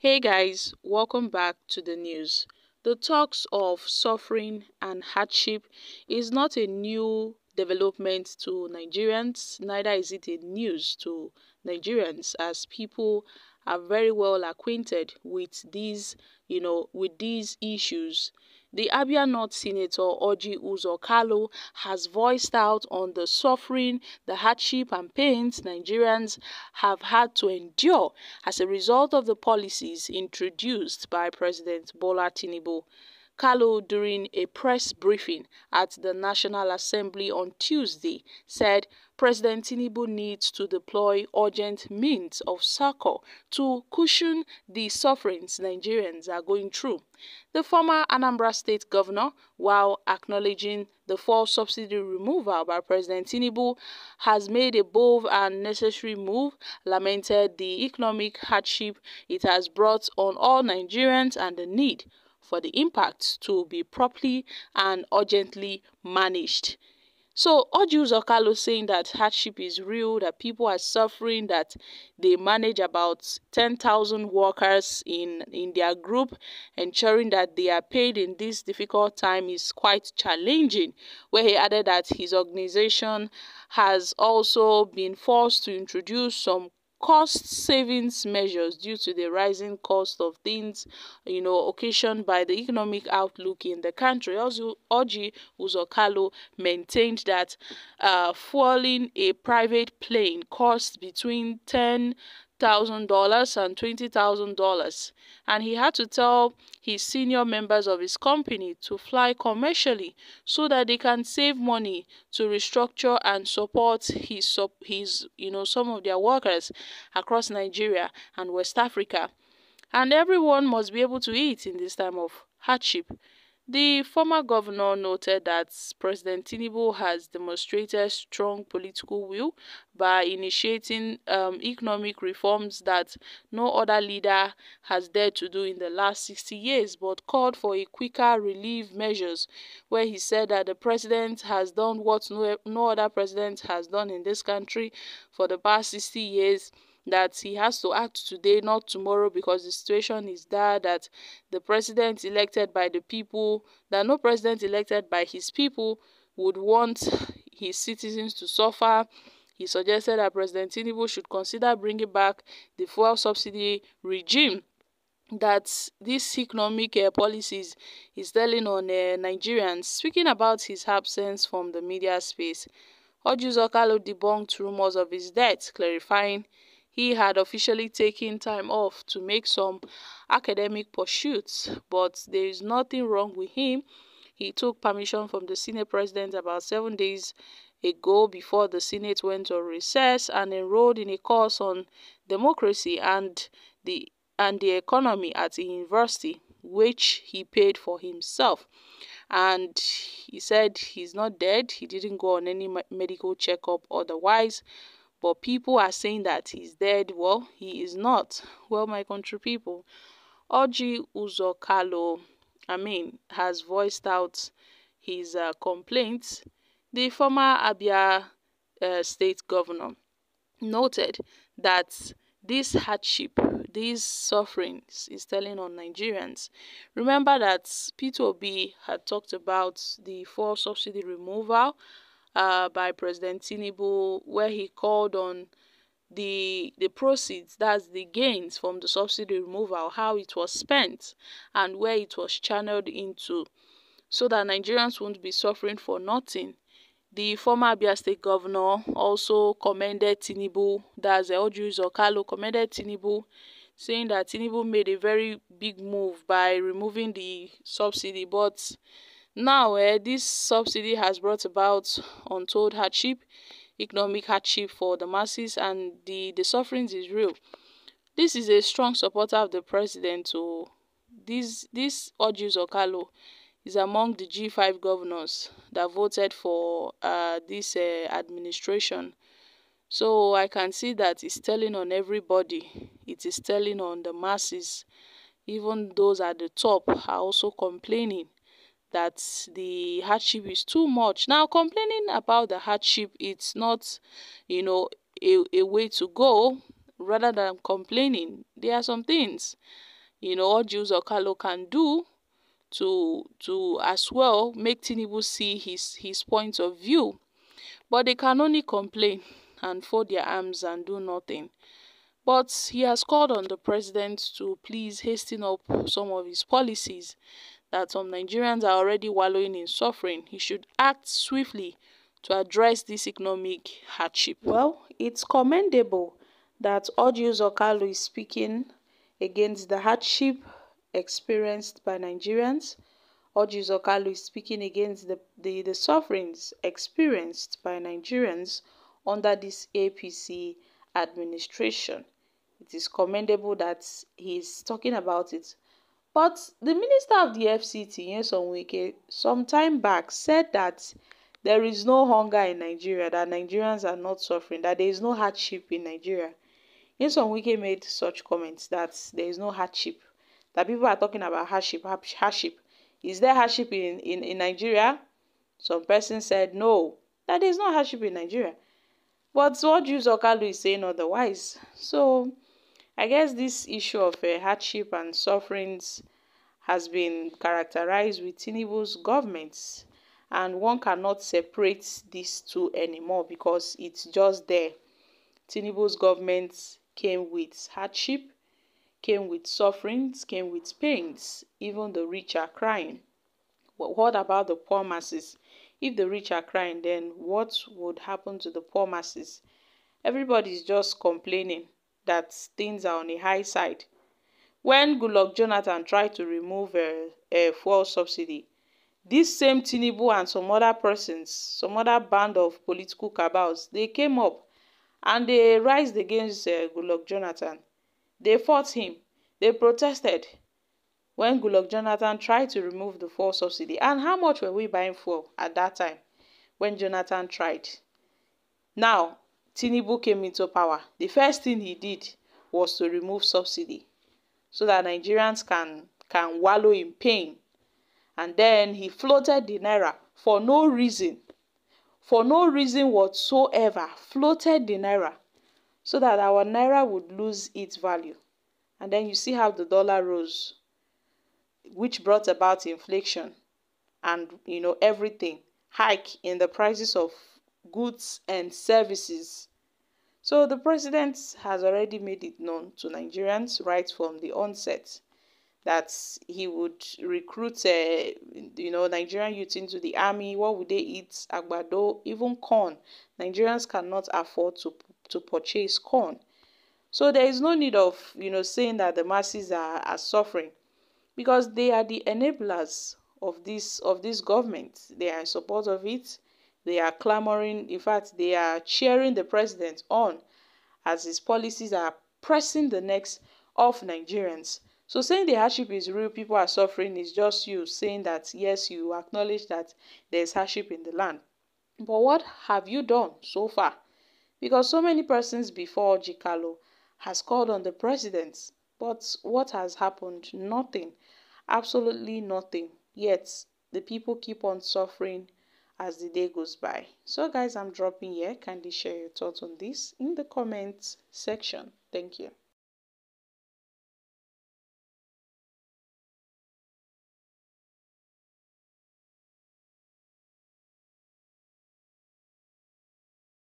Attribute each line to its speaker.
Speaker 1: Hey guys, welcome back to the news. The talks of suffering and hardship is not a new development to Nigerians, neither is it a news to Nigerians, as people are very well acquainted with these issues. The Abia North Senator Orji Kalu has voiced out on the suffering, the hardship and pains Nigerians have had to endure as a result of the policies introduced by President Bola Tinubu. Kalu, during a press briefing at the National Assembly on Tuesday, said President Tinubu needs to deploy urgent means of succor to cushion the sufferings Nigerians are going through. The former Anambra State governor, while acknowledging the fuel subsidy removal by President Tinubu has made a bold and necessary move, lamented the economic hardship it has brought on all Nigerians and the need for the impact to be properly and urgently managed. So Orji Kalu saying that hardship is real, that people are suffering, that they manage about 10,000 workers in their group, ensuring that they are paid in this difficult time is quite challenging, where he added that his organization has also been forced to introduce some cost savings measures due to the rising cost of things, occasioned by the economic outlook in the country. Also, Orji Kalu maintained that fueling a private plane costs between $10,000 and $20,000, and he had to tell his senior members of his company to fly commercially so that they can save money to restructure and support some of their workers across Nigeria and West Africa. And everyone must be able to eat in this time of hardship. The former governor noted that President Tinubu has demonstrated strong political will by initiating economic reforms that no other leader has dared to do in the last 60 years, but called for a quicker relief measures, where he said that the president has done what no other president has done in this country for the past 60 years, that he has to act today, not tomorrow, because the situation is dire, that the president elected by the people, that no president elected by his people would want his citizens to suffer. He suggested that President Tinubu should consider bringing back the fuel subsidy regime that these economic policies is telling on Nigerians. Speaking about his absence from the media space, Orji Kalu debunked rumors of his death, clarifying he had officially taken time off to make some academic pursuits, but there is nothing wrong with him. He took permission from the Senate President about 7 days ago before the Senate went on recess and enrolled in a course on democracy and the economy at a university, which he paid for himself. And he said he's not dead. He didn't go on any medical checkup otherwise. But people are saying that he's dead. Well, he is not. Well, my country people, Orji Kalu, has voiced out his complaints. The former Abia state governor noted that this hardship, these sufferings is telling on Nigerians. Remember that P2B had talked about the fuel subsidy removal by President Tinubu, where he called on the proceeds, that's the gains from the subsidy removal, how it was spent and where it was channeled into, so that Nigerians won't be suffering for nothing. The former Abia State governor also commended Tinubu, that's Orji Kalu commended Tinubu, saying that Tinubu made a very big move by removing the subsidy, but now this subsidy has brought about untold hardship, economic hardship for the masses, and the sufferings is real. This is a strong supporter of the president. So this Orji Kalu is among the G5 governors that voted for this administration. So I can see that it's telling on everybody. It is telling on the masses. Even those at the top are also complaining that the hardship is too much. Now, complaining about the hardship, it's not, a way to go. Rather than complaining, there are some things Orji Kalu can do to as well make Tinubu see his point of view. But they can only complain and fold their arms and do nothing. But he has called on the president to please hasten up some of his policies, that some Nigerians are already wallowing in suffering. He should act swiftly to address this economic hardship. Well, it's commendable that Orji Kalu is speaking against the hardship experienced by Nigerians. Orji Kalu is speaking against the sufferings experienced by Nigerians under this APC administration. It is commendable that he is talking about it. But the Minister of the FCT, Nyesom Wike, some time back said that there is no hunger in Nigeria, that Nigerians are not suffering, that there is no hardship in Nigeria. Nyesom Wike made such comments that there is no hardship, that people are talking about hardship. Is there hardship in Nigeria? Some person said no, that there is no hardship in Nigeria. But Orji Kalu is saying otherwise. So I guess this issue of hardship and sufferings has been characterized with Tinubu's government, and one cannot separate these two anymore because it's just there. Tinubu's government came with hardship, came with sufferings, came with pains. Even the rich are crying. But what about the poor masses? If the rich are crying, then what would happen to the poor masses? Everybody's just complaining that things are on a high side. When Goodluck Jonathan tried to remove a fuel subsidy, this same Tinubu and some other persons, some other band of political cabals, they came up and they rised against Goodluck Jonathan. They fought him. They protested when Goodluck Jonathan tried to remove the fuel subsidy. And how much were we buying fuel at that time when Jonathan tried? Now, Tinubu came into power. The first thing he did was to remove subsidy so that Nigerians can wallow in pain. And then he floated the naira for no reason whatsoever, floated the naira so that our naira would lose its value. And then you see how the dollar rose, which brought about inflation and everything, hike in the prices of goods and services. So the president has already made it known to Nigerians right from the onset that he would recruit Nigerian youth into the army. What would they eat? Agbado, even corn. Nigerians cannot afford to purchase corn. So there is no need of saying that the masses are suffering, because they are the enablers of this government. They are in support of it. They are clamoring. In fact, they are cheering the president on as his policies are pressing the necks of Nigerians. So saying the hardship is real, people are suffering, is just you saying that yes, you acknowledge that there is hardship in the land. But what have you done so far? Because so many persons before Orji Kalu has called on the president. But what has happened? Nothing. Absolutely nothing. Yet the people keep on suffering as the day goes by. So guys, I'm dropping here. Kindly share your thoughts on this in the comments section. Thank you.